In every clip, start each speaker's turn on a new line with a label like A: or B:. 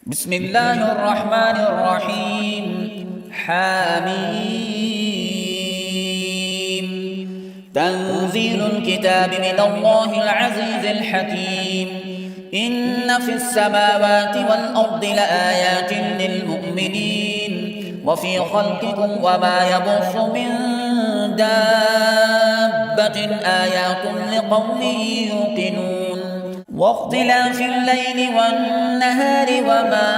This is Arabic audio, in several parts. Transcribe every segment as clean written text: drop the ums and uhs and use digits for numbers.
A: بسم الله الرحمن الرحيم. حميم. تنزيل الكتاب من الله العزيز الحكيم. إن في السماوات والأرض لآيات للمؤمنين وفي خلقكم وما يبث من دابة آيات لقوم يوقنون. واختلاف الليل والنهار وما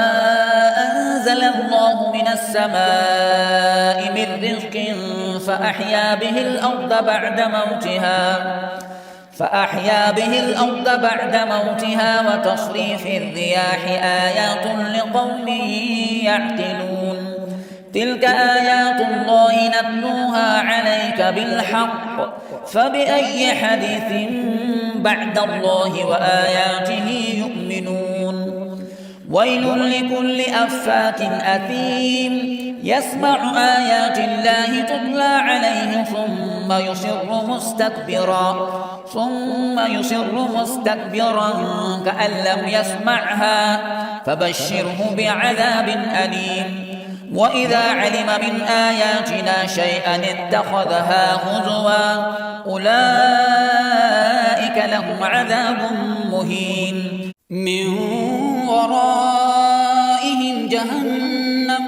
A: أنزل الله من السماء من رزق فأحيا به الأرض بعد موتها وتصريف الرياح آيات لقوم يعقلون. تلك آيات الله نتلوها عليك بالحق فبأي حديث بعد الله وآياته يؤمنون. ويل لكل أفاك أثيم يسمع آيات الله تتلى عليه ثم يصر مستكبرا كأن لم يسمعها فبشره بعذاب أليم. وإذا علم من آياتنا شيئا اتخذها هزوا أولئك لهم عذاب مهين. من ورائهم جهنم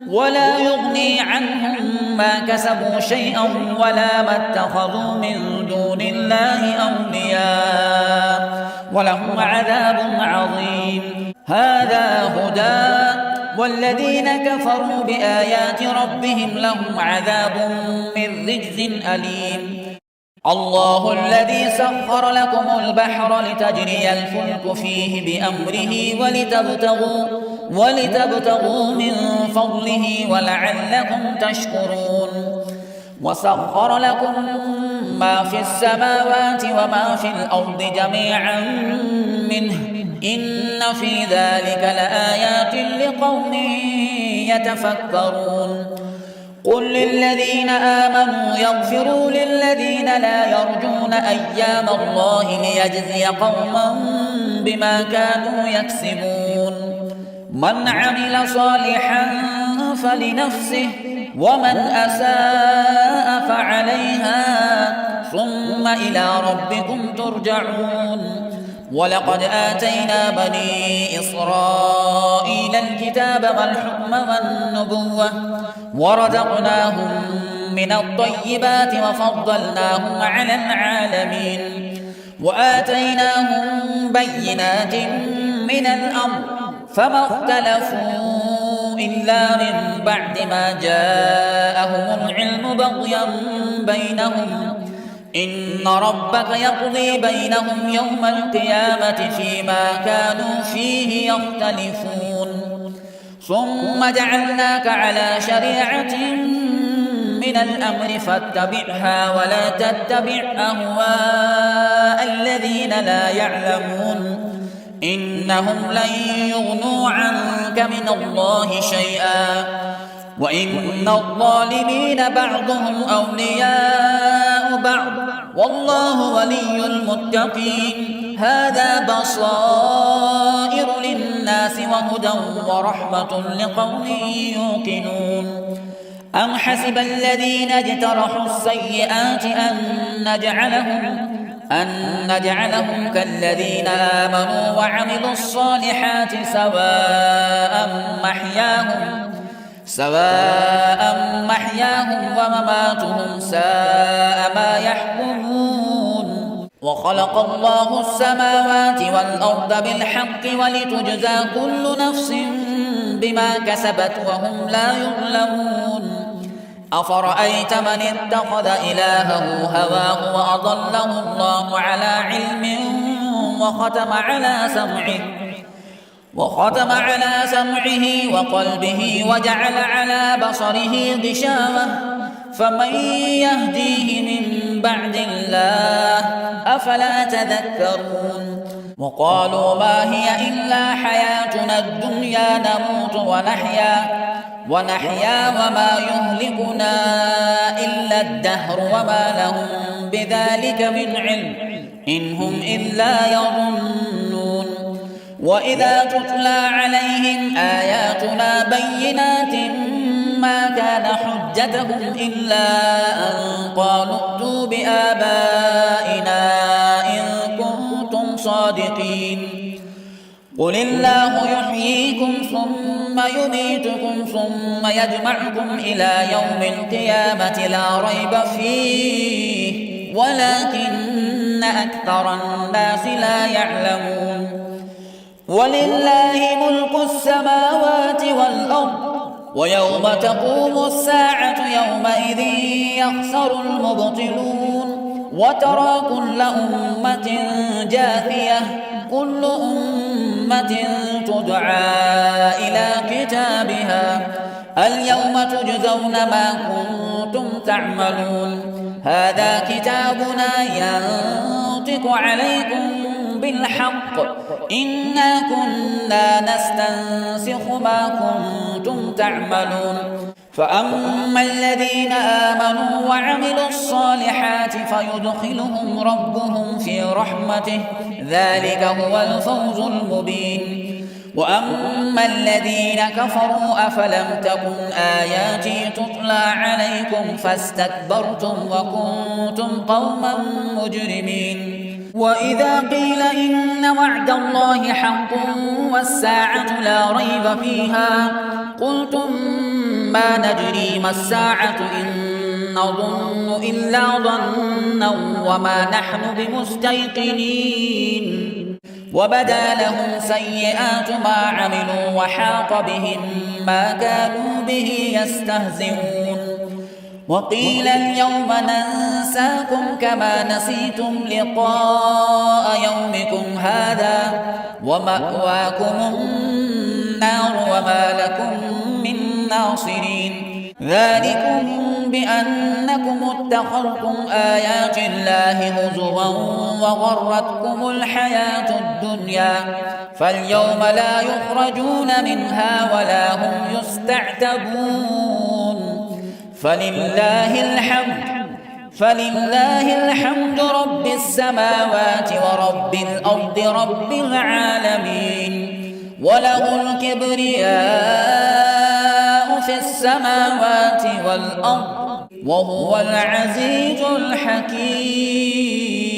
A: ولا يغني عنهم ما كسبوا شيئا ولا ما اتخذوا من دون الله أولياء ولهم عذاب عظيم. هذا هدى والذين كفروا بآيات ربهم لهم عذاب من رجز أليم. الله الذي سخر لكم البحر لتجري الفلك فيه بأمره ولتبتغوا من فضله ولعلكم تشكرون. وسخر لكم ما في السماوات وما في الأرض جميعا منه إن في ذلك لآيات لقوم يتفكرون. قل للذين آمنوا يغفروا للذين لا يرجون أيام الله ليجزي قوما بما كانوا يكسبون. من عمل صالحا فلنفسه ومن أساء فعليها ثم إلى ربكم ترجعون. ولقد آتينا بني إسرائيل الكتاب والحكم والنبوة ورزقناهم من الطيبات وفضلناهم على العالمين. وآتيناهم بينات من الأمر فما اختلفوا إلا من بعد ما جاءهم العلم بغيا بينهم. إن ربك يقضي بينهم يوم القيامة فيما كانوا فيه يختلفون. ثم جعلناك على شريعة من الأمر فاتبعها ولا تتبع أهواء الذين لا يعلمون إنهم لن يغنوا عنك من الله شيئا وإن الظالمين بعضهم أولياء بعض والله ولي المتقين. هذا بصائر للناس وهدى ورحمة لقوم يوقنون. أم حسب الذين اجترحوا السيئات أن نجعلهم كالذين آمنوا وعملوا الصالحات سواء محياهم ومماتهم ساء ما يحكمون. وخلق الله السماوات والأرض بالحق ولتجزى كل نفس بما كسبت وهم لا يظلمون. أفرأيت من اتخذ إلهه هواه وأضله الله على علم وختم على سمعه وقلبه وجعل على بصره غشاوة فمن يهديه من بعد الله أفلا تذكرون. وقالوا ما هي إلا حياتنا الدنيا نموت ونحيا وما يهلكنا إلا الدهر وما لهم بذلك من علم إن هم إلا يظنون. وإذا تتلى عليهم آياتنا بينات ما كان حجتهم إلا أن قالوا ائتوا بآبائنا إن كنتم صادقين قل الله يحييكم ثم يميتكم ثم يجمعكم إلى يوم القيامة لا ريب فيه ولكن أكثر الناس لا يعلمون ولله ملك السماوات والأرض ويوم تقوم الساعة يومئذ يخسر المبطلون وترى كل أمة جاثية كل أمة تدعى إلى كتابها اليوم تجزون ما كنتم تعملون هذا كتابنا ينطق عليكم بالحق إنا كنا نستنسخ ما كنتم تعملون فأما الذين آمنوا وعملوا الصالحات فيدخلهم ربهم في رحمته ذلك هو الفوز المبين وأما الذين كفروا أفلم تكن آياتي تتلى عليكم فاستكبرتم وكنتم قوما مجرمين وإذا قيل إن وعد الله حق والساعة لا ريب فيها قلتم ما ندري ما الساعة إن نظن إلا ظنا وما نحن بمستيقنين وبدا لهم سيئات ما عملوا وحاق بهم ما كانوا به يستهزئون وقيل اليوم ننساكم كما نسيتم لقاء يومكم هذا ومأواكم النار وما لكم من ناصرين ذلكم بأنكم اتخذتم آيات الله هزوا وغرتكم الحياة الدنيا فاليوم لا يخرجون منها ولا هم يستعتبون فلله الحمد رب السماوات ورب الأرض رب العالمين وله الكبرياء في السماوات والأرض وهو العزيز الحكيم